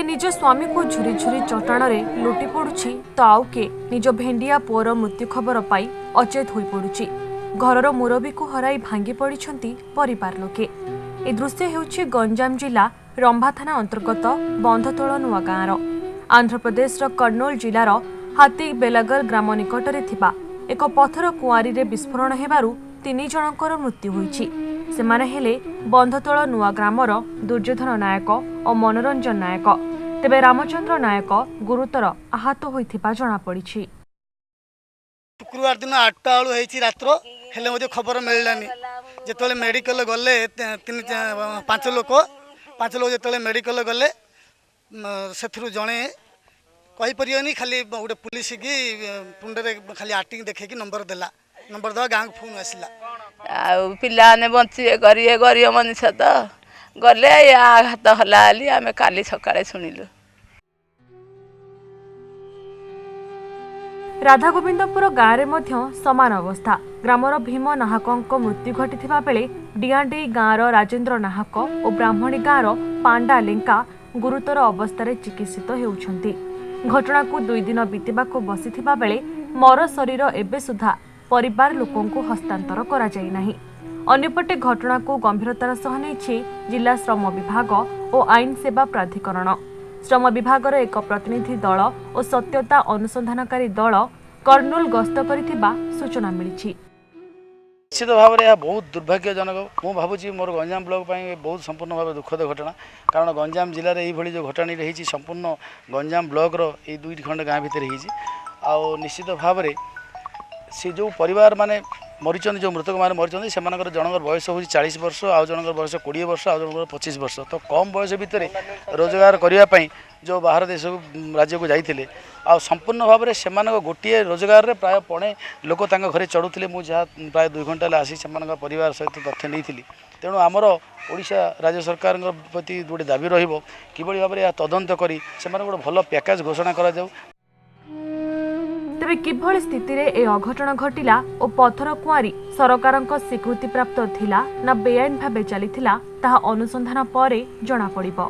किए निज स्वामी को झुरी झुरी चट्टाण लोटी पड़ुछि तो आउ किए निज भेंडिया पुअर मृत्यु खबर पाई अचेत हो पड़ुछि। घरर मुरबी को हराई भांगी पड़िछंती परिवार लोके। ए दृश्य हेउछि गंजाम जिला रंभा थाना अंतर्गत बंधतोल नुआ गाँवर। आंध्र प्रदेश कर्नूल जिलार हाथी बेलागल ग्राम निकटरे थिबा एक पथर कुआरी रे विस्फोरण हेबारु 3 जनकर मृत्यु होईछि। सेमाने हेले बंधतोल नुआ ग्रामर दुर्योधन नायक और मनोरंजन नायक। तेबे रामचंद्र नायक गुरुतर आहत होइथिबा जणा पड़िछि। शुक्रवार दिन 8टा बेलू होईछि रात्र हेले मते खबर मिललानी। जेतले मेडिकल गले 5 लोक जेतले मेडिकल गले सेथरु जणे कहि परियोनी खाली गोटे पुलिस की पुंडरे खाली आटिंग देखेकी नंबर दवा गाँव फोन आसला पाने बंचे गरीब मनुष्य तो गले आघात हला आम काली सकाळे शुणिलु। राधागोविंदपुर गाँव में समान अवस्था। ग्रामर भीम नाहक मृत्यु घटी बेले डिआंडी गाँवर राजेन्द्र नाहक और ब्राह्मणी गाँवर पांडा लेंका गुरुतर अवस्था चिकित्सित होउछंती। घटना को 2 दिन बीतवाक बसीथिबा बेले मर शरीर एबे सुधा परिवार लोकंकु हस्तांतर करा जाई नाही। अन्यपटे घटना को गंभीरतार सह नेछि जिला श्रम विभाग और आईन सेवा प्राधिकरण। श्रम विभागर एक प्रतिनिधि दल और सत्यता अनुसंधानकारी दल कर्नूल गस्त करिथिबा सूचना मिलिछि। निश्चित भाव में यह बहुत दुर्भाग्यजनक मु भावुँ मोर गंजाम ब्लॉक बहुत संपूर्ण भाव दुखद घटना। कारण गंजाम जिले में यही जो घटना रही संपूर्ण गंजाम ब्लॉक ये 2 खंड गाँ भितर हो निश्चित भाव में सी जो परिवार माने मरीचंद जो मृतक माने मरीचंद से जनकर बयस हो 40 वर्ष आउ जनकर बयस 20 वर्ष आउ जनकर 25 वर्ष। तो कम बयस भितर रोजगार करने जो बाहर देश राज्य को जाते आ संपूर्ण भाव में से गोटे रोजगार रे प्राय पणे लोक घरे चढ़ुते मुझे प्राय 2 घंटा आसी से परिवार सहित तथ्य नहीं। तेणु आमर ओडिशा राज्य सरकार प्रति गोटे दाबी रहिबो किभली भाव में तदंत करी से गोटे भल पैकेज घोषणा करा जाऊ। तेबे किभली स्थिति रे ए अघटन घटिला और पथर कुआरी सरकारक स्वीकृति प्राप्त थिला ना बेआईन भावे चलीथिला ताहा अनुसंधान परे जणा पड़िबो।